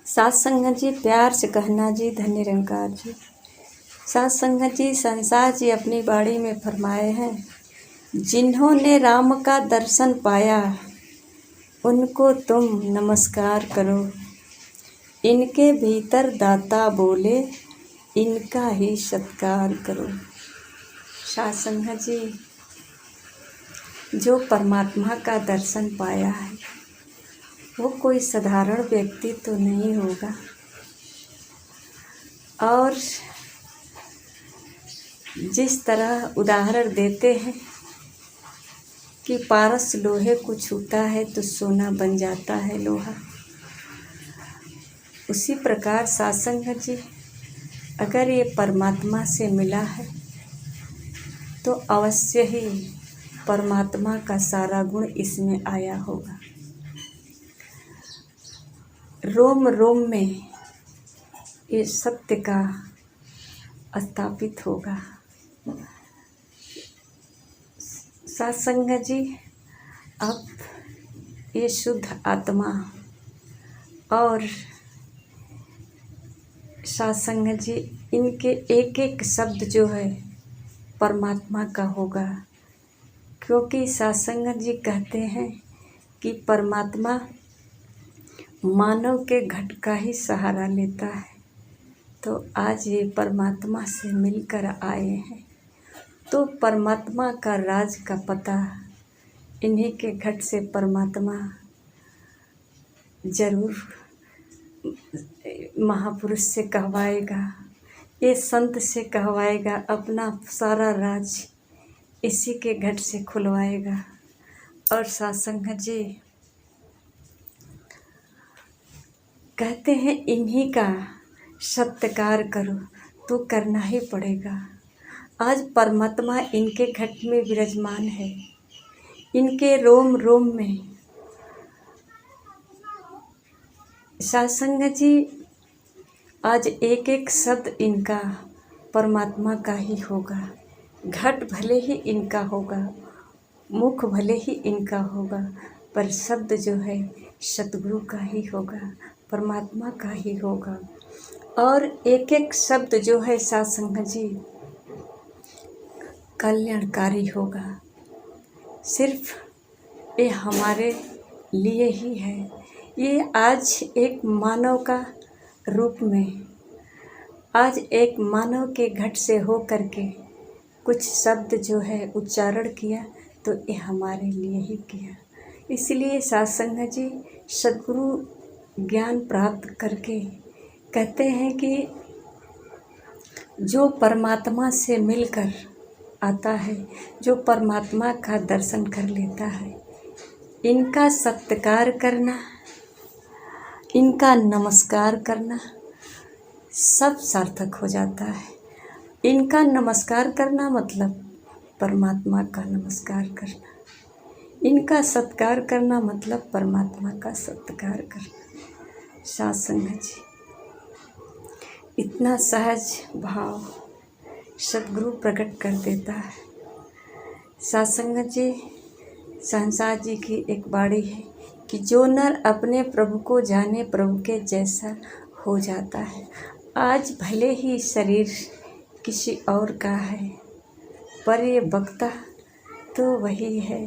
सात संगत जी प्यार से कहना जी, धन्य निरंकार जी। सात संगत जी संसार जी अपनी बाड़ी में फरमाए हैं, जिन्होंने राम का दर्शन पाया उनको तुम नमस्कार करो। इनके भीतर दाता बोले इनका ही सत्कार करो। सात संगत जी, जो परमात्मा का दर्शन पाया है वो कोई साधारण व्यक्ति तो नहीं होगा। और जिस तरह उदाहरण देते हैं कि पारस लोहे को छूता है तो सोना बन जाता है लोहा, उसी प्रकार सत्संग जी अगर ये परमात्मा से मिला है तो अवश्य ही परमात्मा का सारा गुण इसमें आया होगा। रोम रोम में ये सत्य का स्थापित होगा। सत्संग जी, अब ये शुद्ध आत्मा और सत्संग जी इनके एक एक शब्द जो है परमात्मा का होगा, क्योंकि सत्संग जी कहते हैं कि परमात्मा मानव के घट का ही सहारा लेता है। तो आज ये परमात्मा से मिलकर आए हैं तो परमात्मा का राज का पता इन्हीं के घट से परमात्मा जरूर महापुरुष से कहवाएगा, ये संत से कहवाएगा, अपना सारा राज इसी के घट से खुलवाएगा। और सत्संग जी कहते हैं इन्हीं का सत्कार करो तो करना ही पड़ेगा। आज परमात्मा इनके घट में विराजमान है, इनके रोम रोम में। सत्संग जी आज एक एक शब्द इनका परमात्मा का ही होगा। घट भले ही इनका होगा, मुख भले ही इनका होगा, पर शब्द जो है सतगुरु का ही होगा, परमात्मा का ही होगा। और एक एक शब्द जो है सत्संग जी कल्याणकारी होगा। सिर्फ ये हमारे लिए ही है। ये आज एक मानव का रूप में, आज एक मानव के घट से हो करके कुछ शब्द जो है उच्चारण किया तो ये हमारे लिए ही किया। इसलिए सत्संग जी सद्गुरु ज्ञान प्राप्त करके कहते हैं कि जो परमात्मा से मिलकर आता है, जो परमात्मा का दर्शन कर लेता है, इनका सत्कार करना, इनका नमस्कार करना सब सार्थक हो जाता है। इनका नमस्कार करना मतलब परमात्मा का नमस्कार करना, इनका सत्कार करना मतलब परमात्मा का सत्कार करना। सत्संग जी इतना सहज भाव सद्गुरु प्रकट कर देता है। सत्संग जी संसार जी की एक बाड़ी है कि जो नर अपने प्रभु को जाने प्रभु के जैसा हो जाता है। आज भले ही शरीर किसी और का है पर ये बक्ता तो वही है।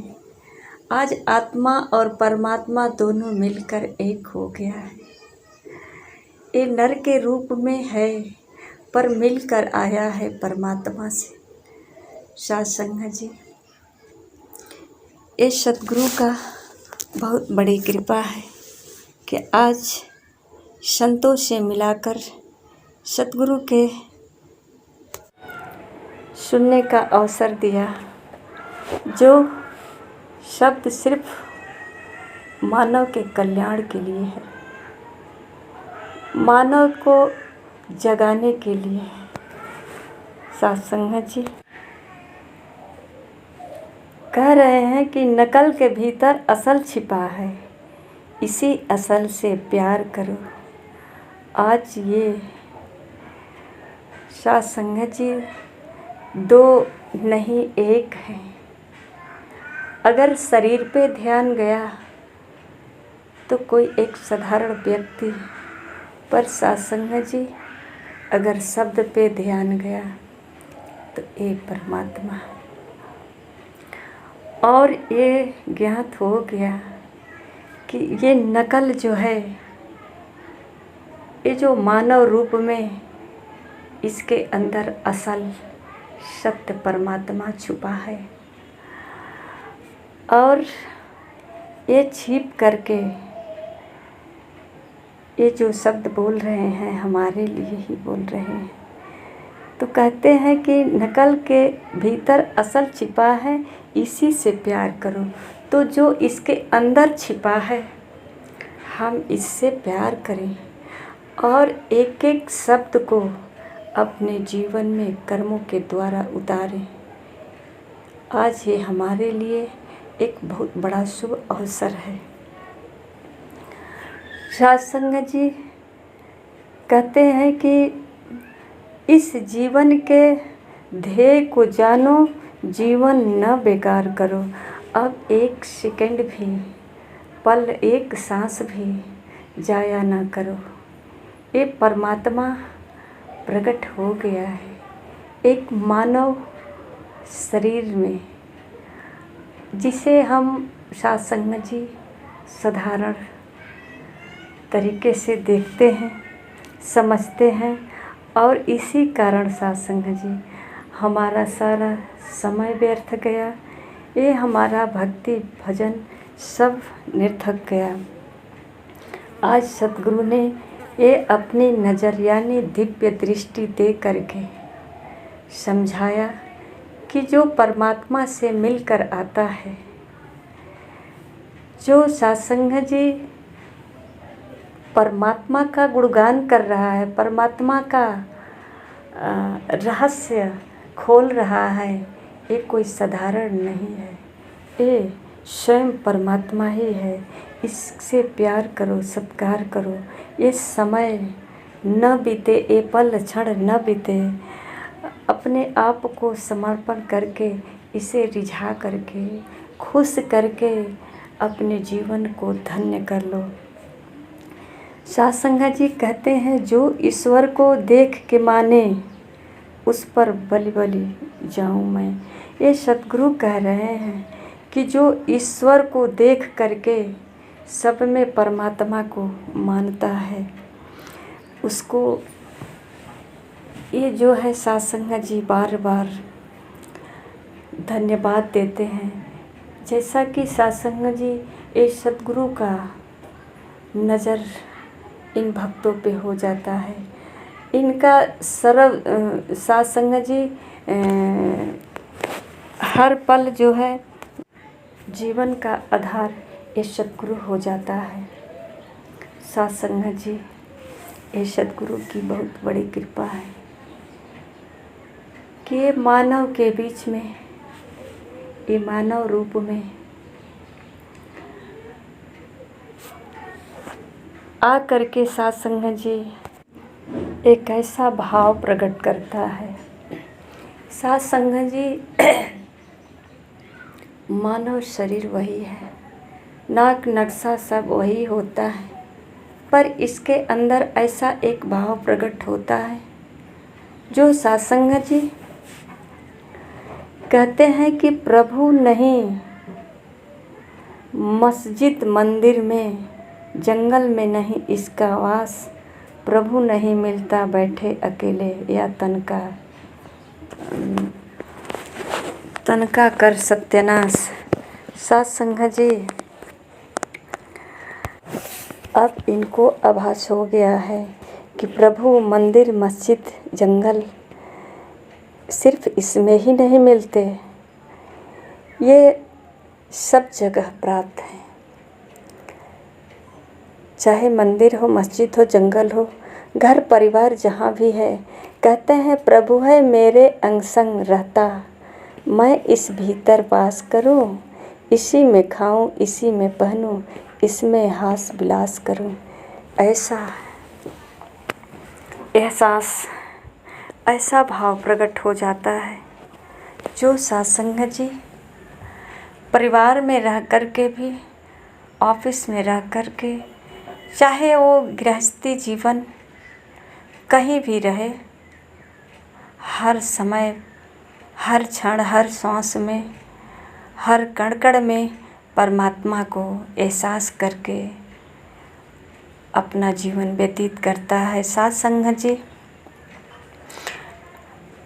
आज आत्मा और परमात्मा दोनों मिलकर एक हो गया है। ये नर के रूप में है पर मिलकर आया है परमात्मा से। सत्संग जी ये सतगुरु का बहुत बड़ी कृपा है कि आज संतों से मिलाकर सतगुरु के सुनने का अवसर दिया। जो शब्द सिर्फ मानव के कल्याण के लिए है, मानव को जगाने के लिए है। सत्संग जी कह रहे हैं कि नकल के भीतर असल छिपा है, इसी असल से प्यार करो। आज ये सत्संग जी दो नहीं एक है। अगर शरीर पे ध्यान गया तो कोई एक साधारण व्यक्ति पर सत्संग जी अगर शब्द पे ध्यान गया तो ये परमात्मा, और ये ज्ञात हो गया कि ये नकल जो है, ये जो मानव रूप में इसके अंदर असल सत्य परमात्मा छुपा है, और ये छिप करके ये जो शब्द बोल रहे हैं हमारे लिए ही बोल रहे हैं। तो कहते हैं कि नकल के भीतर असल छिपा है, इसी से प्यार करो। तो जो इसके अंदर छिपा है हम इससे प्यार करें और एक एक शब्द को अपने जीवन में कर्मों के द्वारा उतारें। आज ये हमारे लिए एक बहुत बड़ा शुभ अवसर है। सत्संग जी कहते हैं कि इस जीवन के ध्येय को जानो, जीवन न बेकार करो। अब एक सेकंड भी, पल, एक सांस भी जाया ना करो। ये परमात्मा प्रकट हो गया है एक मानव शरीर में, जिसे हम सत्संग जी साधारण तरीके से देखते हैं, समझते हैं, और इसी कारण सत्संग जी हमारा सारा समय व्यर्थ गया। ये हमारा भक्ति भजन सब निरर्थक गया। आज सतगुरु ने ये अपनी नज़र यानी दिव्य दृष्टि दे करके समझाया कि जो परमात्मा से मिलकर आता है, जो सत्संग जी परमात्मा का गुणगान कर रहा है, परमात्मा का रहस्य खोल रहा है, ये कोई साधारण नहीं है, ये स्वयं परमात्मा ही है। इससे प्यार करो, सत्कार करो। ये समय न बीते, ये पल क्षण न बीते, अपने आप को समर्पण करके, इसे रिझा करके, खुश करके अपने जीवन को धन्य कर लो। सत्संग जी कहते हैं जो ईश्वर को देख के माने, उस पर बलि बलि जाऊं मैं। ये सतगुरु कह रहे हैं कि जो ईश्वर को देख करके सब में परमात्मा को मानता है, उसको ये जो है सत्संग जी बार बार धन्यवाद देते हैं। जैसा कि सत्संग जी ये सतगुरु का नज़र इन भक्तों पे हो जाता है। इनका सर्व सत्संग जी हर पल जो है जीवन का आधार ये सतगुरु हो जाता है। सत्संग जी ये सतगुरु की बहुत बड़ी कृपा है कि ये मानव के बीच में, ये मानव रूप में आ करके सत्संग जी एक ऐसा भाव प्रकट करता है। सत्संग जी मानव शरीर वही है, नाक नक्शा सब वही होता है, पर इसके अंदर ऐसा एक भाव प्रकट होता है जो सत्संग जी कहते हैं कि प्रभु नहीं मस्जिद मंदिर में, जंगल में नहीं इसका वास, प्रभु नहीं मिलता बैठे अकेले, या तनका कर सत्यानाश। सत्संग जी अब इनको आभास हो गया है कि प्रभु मंदिर, मस्जिद, जंगल सिर्फ इसमें ही नहीं मिलते, ये सब जगह प्राप्त हैं। चाहे मंदिर हो, मस्जिद हो, जंगल हो, घर परिवार जहाँ भी है, कहते हैं प्रभु है मेरे अंग संग रहता, मैं इस भीतर वास करूं, इसी में खाऊं, इसी में पहनूं, इसमें हास विलास करूं। ऐसा एहसास, ऐसा भाव प्रकट हो जाता है जो सत्संग जी परिवार में रह कर के भी, ऑफिस में रह कर के, चाहे वो गृहस्थी जीवन कहीं भी रहे, हर समय, हर क्षण, हर सांस में, हर कण कण में परमात्मा को एहसास करके अपना जीवन व्यतीत करता है। साथ संगत जी,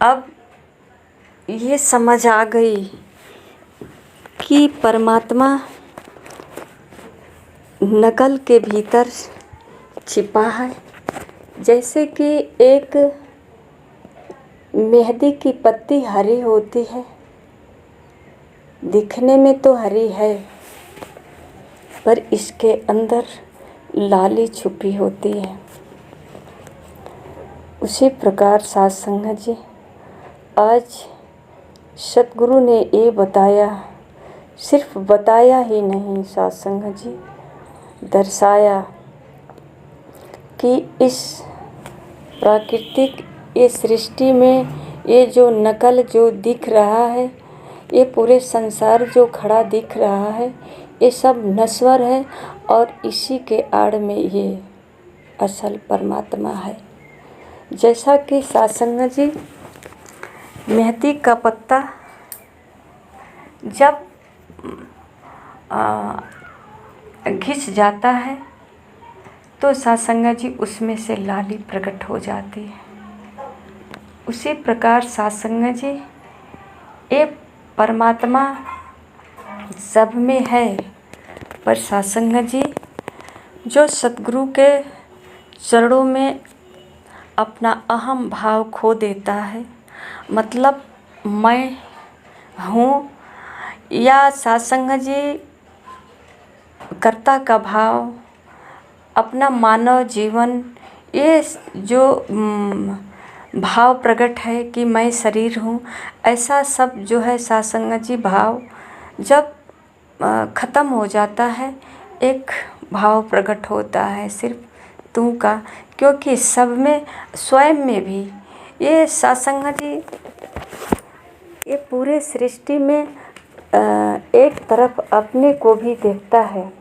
अब ये समझ आ गई कि परमात्मा नकल के भीतर छिपा है। जैसे कि एक मेहंदी की पत्ती हरी होती है, दिखने में तो हरी है, पर इसके अंदर लाली छुपी होती है। उसी प्रकार साथ संगत जी, आज सतगुरु ने ये बताया, सिर्फ बताया ही नहीं साथ संगत जी, दर्शाया कि इस प्राकृतिक ये सृष्टि में ये जो नकल जो दिख रहा है, ये पूरे संसार जो खड़ा दिख रहा है, ये सब नश्वर है और इसी के आड़ में ये असल परमात्मा है। जैसा कि साथ संगत जी, मेहंदी का पत्ता जब घिस जाता है तो साथ संगत जी उसमें से लाली प्रकट हो जाती है। उसी प्रकार साथ संगत जी, ये परमात्मा सब में है, पर साथ संगत जी जो सतगुरु के चरणों में अपना अहम भाव खो देता है, मतलब मैं हूँ, या साथ संगत जी कर्ता का भाव, अपना मानव जीवन, ये जो भाव प्रकट है कि मैं शरीर हूँ, ऐसा सब जो है साथ संगत जी भाव जब ख़त्म हो जाता है, एक भाव प्रकट होता है सिर्फ तू का। क्योंकि सब में, स्वयं में भी ये साथ संगत जी, ये पूरे सृष्टि में एक तरफ अपने को भी देखता है।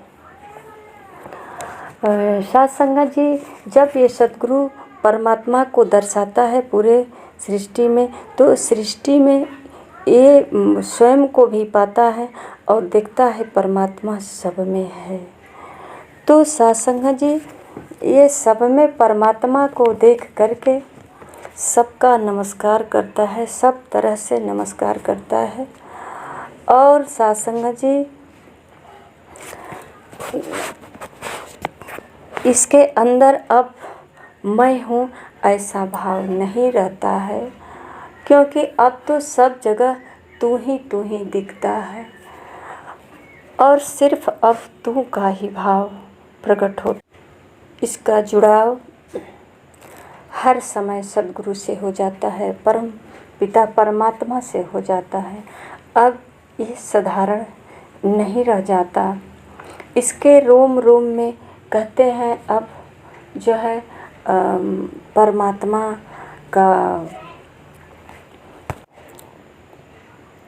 साथ संगत जी, जब ये सतगुरु परमात्मा को दर्शाता है पूरे सृष्टि में, तो सृष्टि में ये स्वयं को भी पाता है और देखता है परमात्मा सब में है। तो साथ संगत जी, ये सब में परमात्मा को देख करके सबका नमस्कार करता है, सब तरह से नमस्कार करता है। और साथ संगत जी, इसके अंदर अब मैं हूँ ऐसा भाव नहीं रहता है, क्योंकि अब तो सब जगह तू ही दिखता है और सिर्फ अब तू का ही भाव प्रकट हो। इसका जुड़ाव हर समय सद्गुरु से हो जाता है, परम पिता परमात्मा से हो जाता है। अब ये साधारण नहीं रह जाता, इसके रोम रोम में कहते हैं अब जो है परमात्मा का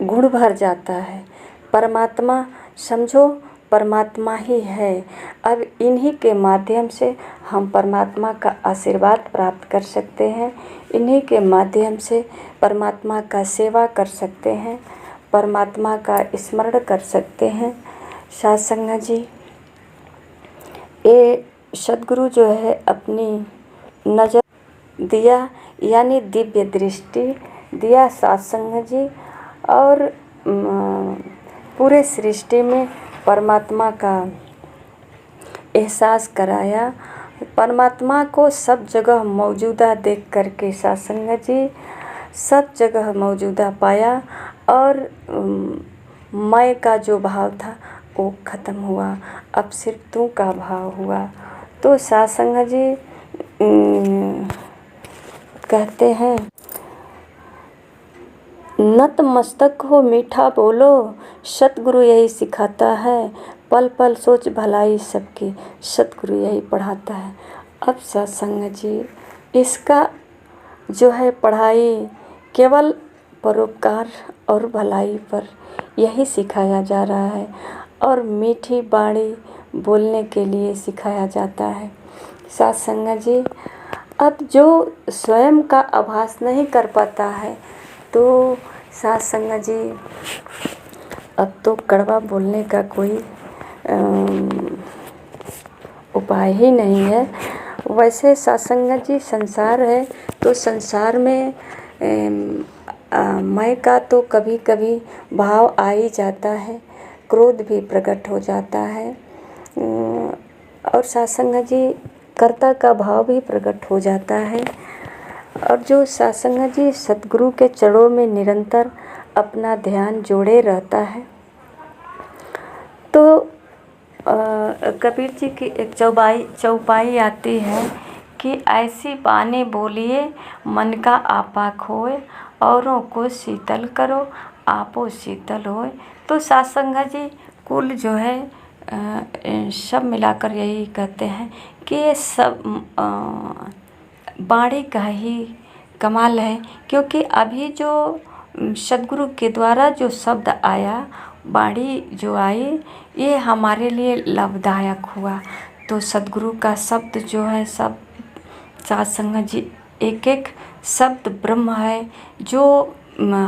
गुण भर जाता है। परमात्मा समझो परमात्मा ही है। अब इन्हीं के माध्यम से हम परमात्मा का आशीर्वाद प्राप्त कर सकते हैं, इन्हीं के माध्यम से परमात्मा का सेवा कर सकते हैं, परमात्मा का स्मरण कर सकते हैं। साथ संगत जी, ये सद्गुरु जो है अपनी नज़र दिया, यानी दिव्य दृष्टि दिया साथ संगत जी, और पूरे सृष्टि में परमात्मा का एहसास कराया। परमात्मा को सब जगह मौजूदा देख करके साथ संगत जी सब जगह मौजूदा पाया, और मैं का जो भाव था वो ख़त्म हुआ, अब सिर्फ तू का भाव हुआ। तो साथ संगत जी कहते हैं, नतमस्तक हो मीठा बोलो, सतगुरु यही सिखाता है, पल पल सोच भलाई सबकी, सतगुरु यही पढ़ाता है। अब साथ संगत जी, इसका जो है पढ़ाई केवल परोपकार और भलाई पर यही सिखाया जा रहा है, और मीठी बाणी बोलने के लिए सिखाया जाता है। साथ संगत जी, अब जो स्वयं का आभास नहीं कर पाता है तो साथ संगत जी अब तो कड़वा बोलने का कोई उपाय ही नहीं है। वैसे सत्संगत जी संसार है तो संसार में मैं का तो कभी कभी भाव आ ही जाता है, क्रोध भी प्रकट हो जाता है और सत्संगत जी कर्ता का भाव भी प्रकट हो जाता है। और जो सत्संगत जी सतगुरु के चरणों में निरंतर अपना ध्यान जोड़े रहता है तो कबीर जी की एक चौपाई आती है कि ऐसी बानी बोलिए मन का आपा खोए, औरों को शीतल करो आपो शीतल होए। तो सत्संगत जी कुल जो है सब मिलाकर यही कहते हैं कि ये सब बाणी का ही कमाल है, क्योंकि अभी जो सद्गुरु के द्वारा जो शब्द आया, बाणी जो आई, ये हमारे लिए लाभदायक हुआ। तो सद्गुरु का शब्द जो है सब सत्संगत जी एक एक शब्द ब्रह्म है जो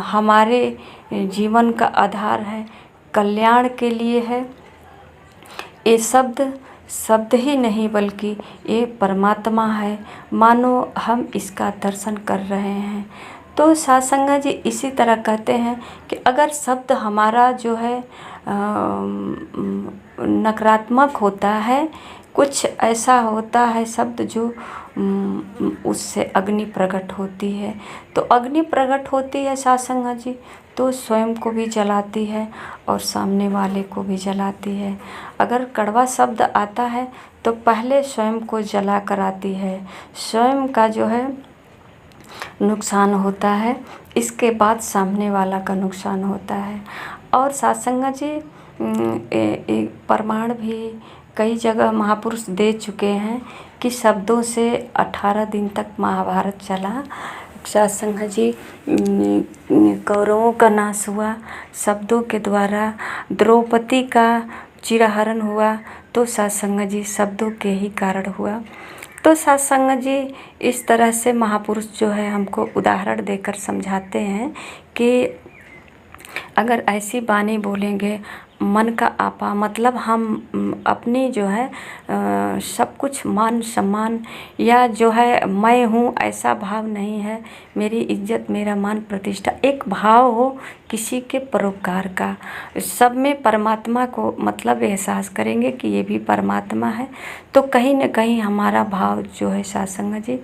हमारे जीवन का आधार है, कल्याण के लिए है। ये शब्द ही नहीं बल्कि ये परमात्मा है, मानो हम इसका दर्शन कर रहे हैं। तो सत्संगत जी इसी तरह कहते हैं कि अगर शब्द हमारा जो है नकारात्मक होता है, कुछ ऐसा होता है शब्द जो उससे अग्नि प्रकट होती है, तो अग्नि प्रकट होती है सत्संगत जी तो स्वयं को भी जलाती है और सामने वाले को भी जलाती है। अगर कड़वा शब्द आता है तो पहले स्वयं को जला कर आती है, स्वयं का जो है नुकसान होता है, इसके बाद सामने वाला का नुकसान होता है। और सत्संगत जी प्रमाण भी कई जगह महापुरुष दे चुके हैं कि शब्दों से 18 दिन तक महाभारत चला। सत्संगत जी कौरवों का नाश हुआ, शब्दों के द्वारा द्रौपदी का चिरहरण हुआ तो सत्संगत जी शब्दों के ही कारण हुआ। तो सत्संगत जी इस तरह से महापुरुष जो है हमको उदाहरण देकर समझाते हैं कि अगर ऐसी बानी बोलेंगे मन का आपा, मतलब हम अपनी जो है सब कुछ मान सम्मान या जो है मैं हूँ ऐसा भाव नहीं है, मेरी इज्जत मेरा मान प्रतिष्ठा, एक भाव हो किसी के परोपकार का, सब में परमात्मा को मतलब एहसास करेंगे कि ये भी परमात्मा है, तो कहीं न कहीं हमारा भाव जो है सत्संगत जी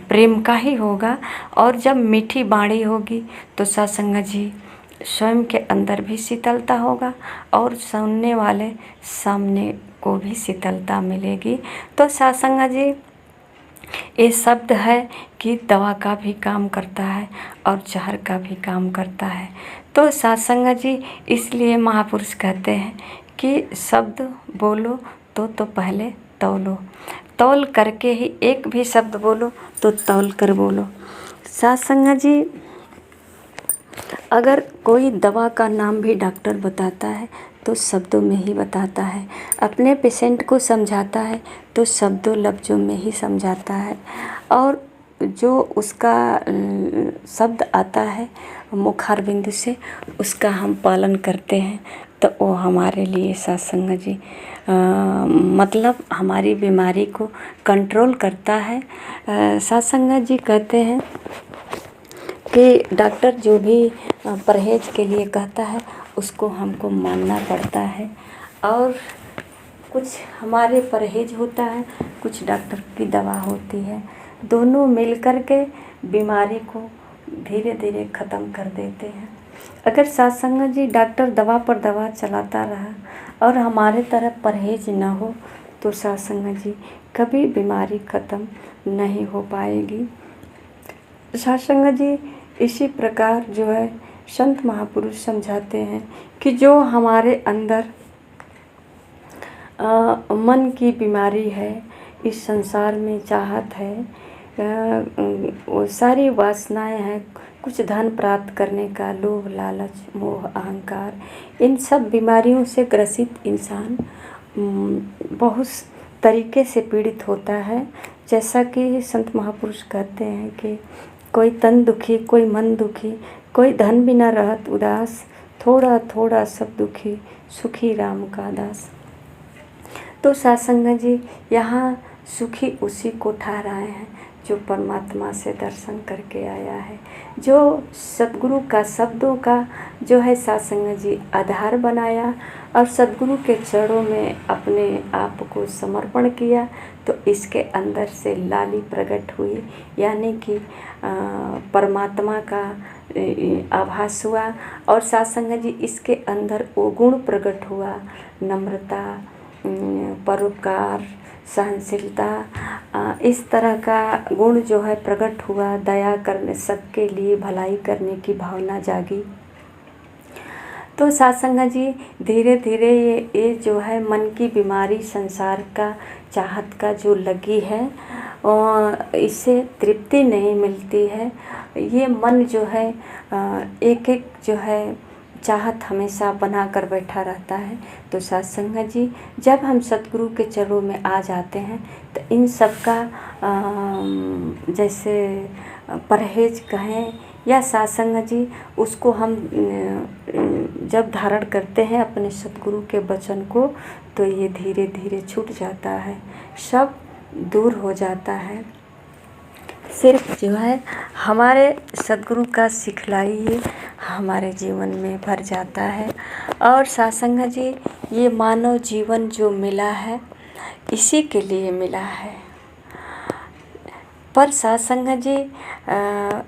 प्रेम का ही होगा। और जब मीठी बाणी होगी तो सत्संगत जी स्वयं के अंदर भी शीतलता होगा और सुनने वाले सामने को भी शीतलता मिलेगी। तो सत्संगत जी ये शब्द है कि दवा का भी काम करता है और जहर का भी काम करता है। तो सत्संगत जी इसलिए महापुरुष कहते हैं कि शब्द बोलो तो पहले तौलो, तौल करके ही एक भी शब्द बोलो तो तौल कर बोलो। सत्संगत जी अगर कोई दवा का नाम भी डॉक्टर बताता है तो शब्दों में ही बताता है, अपने पेशेंट को समझाता है तो शब्दों लफ्ज़ों में ही समझाता है, और जो उसका शब्द आता है मुखारबिंद से उसका हम पालन करते हैं तो वो हमारे लिए सत्संगत जी मतलब हमारी बीमारी को कंट्रोल करता है। सत्संगत जी कहते हैं कि डॉक्टर जो भी परहेज के लिए कहता है उसको हमको मानना पड़ता है, और कुछ हमारे परहेज होता है, कुछ डॉक्टर की दवा होती है, दोनों मिलकर के बीमारी को धीरे धीरे ख़त्म कर देते हैं। अगर सत्संगत जी डॉक्टर दवा पर दवा चलाता रहा और हमारे तरफ परहेज न हो तो सत्संगत जी कभी बीमारी ख़त्म नहीं हो पाएगी। सत्संगत जी इसी प्रकार जो है संत महापुरुष समझाते हैं कि जो हमारे अंदर मन की बीमारी है, इस संसार में चाहत है, वो सारी वासनाएं हैं, कुछ धन प्राप्त करने का लोभ लालच मोह अहंकार, इन सब बीमारियों से ग्रसित इंसान बहुत तरीके से पीड़ित होता है। जैसा कि संत महापुरुष कहते हैं कि कोई तन दुखी, कोई मन दुखी, कोई धन बिना रहत उदास, थोड़ा थोड़ा सब दुखी, सुखी राम का दास। तो सासंग जी यहाँ सुखी उसी को ठहराए हैं जो परमात्मा से दर्शन करके आया है, जो सतगुरु का शब्दों का जो है सासंग जी आधार बनाया और सतगुरु के चरणों में अपने आप को समर्पण किया, तो इसके अंदर से लाली प्रकट हुई, यानी कि परमात्मा का आभास हुआ। और सासंग जी इसके अंदर वो गुण प्रकट हुआ, नम्रता, परोपकार, सहनशीलता, इस तरह का गुण जो है प्रकट हुआ। दया करने, सबके लिए भलाई करने की भावना जागी। तो सासंग जी धीरे धीरे ये जो है मन की बीमारी, संसार का चाहत का जो लगी है, इससे तृप्ति नहीं मिलती है। ये मन जो है एक एक जो है चाहत हमेशा बना कर बैठा रहता है। तो सासंग जी जब हम सतगुरु के चरणों में आ जाते हैं तो इन सब का जैसे परहेज कहें या सासंग जी, उसको हम जब धारण करते हैं अपने सतगुरु के वचन को, तो ये धीरे धीरे छूट जाता है, सब दूर हो जाता है। सिर्फ जो है हमारे सतगुरु का सिखलाई हमारे जीवन में भर जाता है। और सासंग जी ये मानव जीवन जो मिला है इसी के लिए मिला है। पर सासंग जी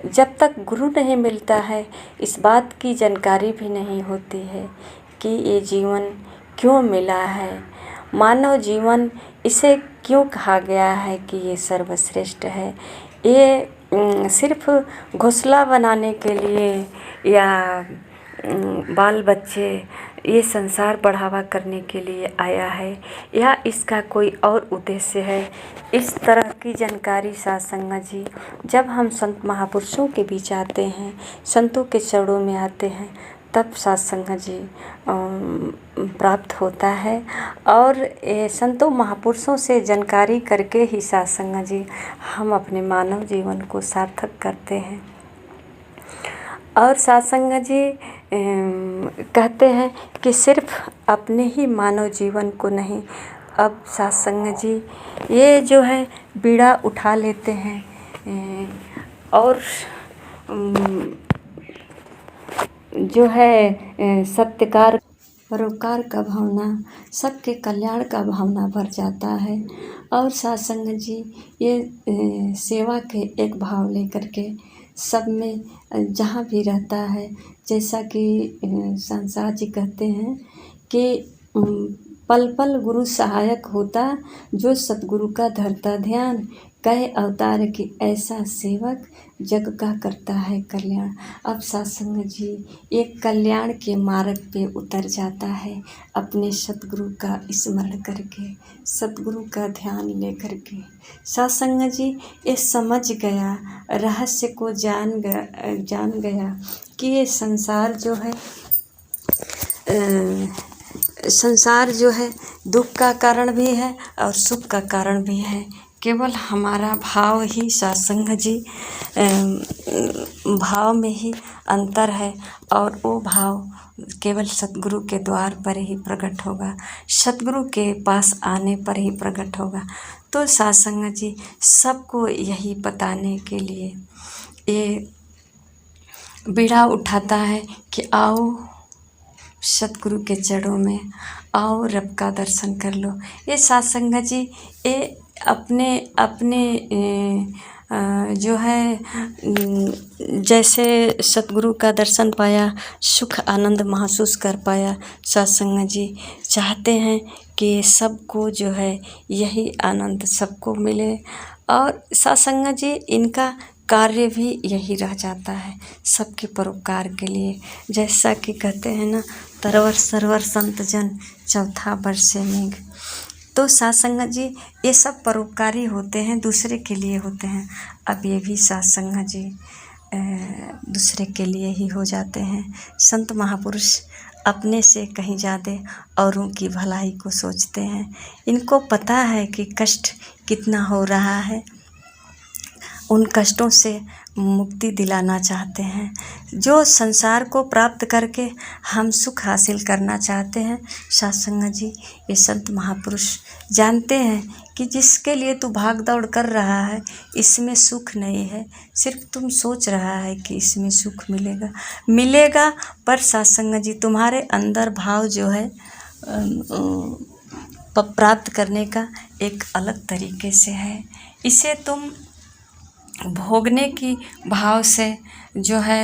जब तक गुरु नहीं मिलता है इस बात की जानकारी भी नहीं होती है कि ये जीवन क्यों मिला है, मानव जीवन इसे क्यों कहा गया है कि ये सर्वश्रेष्ठ है। ये सिर्फ घोंसला बनाने के लिए या बाल बच्चे ये संसार बढ़ावा करने के लिए आया है या इसका कोई और उद्देश्य है, इस तरह की जानकारी सासंग जी जब हम संत महापुरुषों के बीच आते हैं, संतों के चरणों में आते हैं, तब सासंग जी प्राप्त होता है। और संतों महापुरुषों से जानकारी करके ही सासंग जी हम अपने मानव जीवन को सार्थक करते हैं। और सासंग जी कहते हैं कि सिर्फ अपने ही मानव जीवन को नहीं, अब सासंग जी ये जो है बीड़ा उठा लेते हैं और जो है सत्यकार, परोपकार का भावना, सबके कल्याण का भावना भर जाता है। और सासंग जी ये सेवा के एक भाव लेकर के सब में जहाँ भी रहता है, जैसा कि संसार जी कहते हैं कि पल पल गुरु सहायक होता, जो सतगुरु का धरता ध्यान, कहे अवतार की ऐसा सेवक, जग का करता है कल्याण। अब सासंग जी एक कल्याण के मार्ग पे उतर जाता है, अपने सतगुरु का स्मरण करके, सतगुरु का ध्यान लेकर के। सासंग जी ये समझ गया, रहस्य को जान गया कि ये संसार जो है दुख का कारण भी है और सुख का कारण भी है। केवल हमारा भाव ही सासंग जी भाव में ही अंतर है, और वो भाव केवल सतगुरु के द्वार पर ही प्रकट होगा, सतगुरु के पास आने पर ही प्रकट होगा। तो सासंग जी सबको यही बताने के लिए ये बीड़ा उठाता है कि आओ सतगुरु के चरणों में, आओ रब का दर्शन कर लो। ये सासंग जी ये अपने जो है जैसे सतगुरु का दर्शन पाया, सुख आनंद महसूस कर पाया, सासंग जी चाहते हैं कि सबको जो है यही आनंद सबको मिले। और सासंग जी इनका कार्य भी यही रह जाता है, सबके परोपकार के लिए। जैसा कि कहते हैं ना, तरवर सरवर संत जन, चौथा बरसे मेघ। तो सासंग जी ये सब परोपकारी होते हैं, दूसरे के लिए होते हैं। अब ये भी सासंग जी दूसरे के लिए ही हो जाते हैं। संत महापुरुष अपने से कहीं ज़्यादा औरों की भलाई को सोचते हैं। इनको पता है कि कष्ट कितना हो रहा है, उन कष्टों से मुक्ति दिलाना चाहते हैं। जो संसार को प्राप्त करके हम सुख हासिल करना चाहते हैं, साध संगत जी, ये संत महापुरुष जानते हैं कि जिसके लिए तू भाग दौड़ कर रहा है इसमें सुख नहीं है। सिर्फ तुम सोच रहा है कि इसमें सुख मिलेगा, पर साध संगत जी तुम्हारे अंदर भाव जो है प्राप्त करने का एक अलग तरीके से है। इसे तुम भोगने की भाव से जो है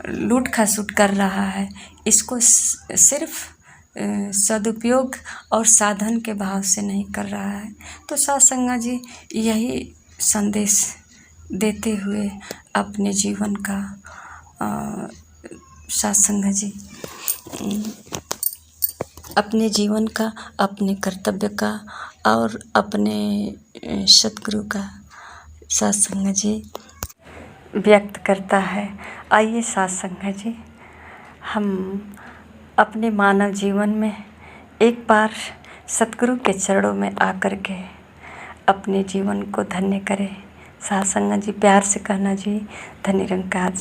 लूट खसुट कर रहा है, इसको सिर्फ सदुपयोग और साधन के भाव से नहीं कर रहा है। तो साध संगत जी यही संदेश देते हुए अपने जीवन का साध संगत जी अपने जीवन का, अपने कर्तव्य का और अपने सद्गुरु का साध संगत जी व्यक्त करता है। आइए साध संगत जी, हम अपने मानव जीवन में एक बार सद्गुरु के चरणों में आकर के अपने जीवन को धन्य करें। साध संगत जी प्यार से कहना जी, धन्य निरंकार।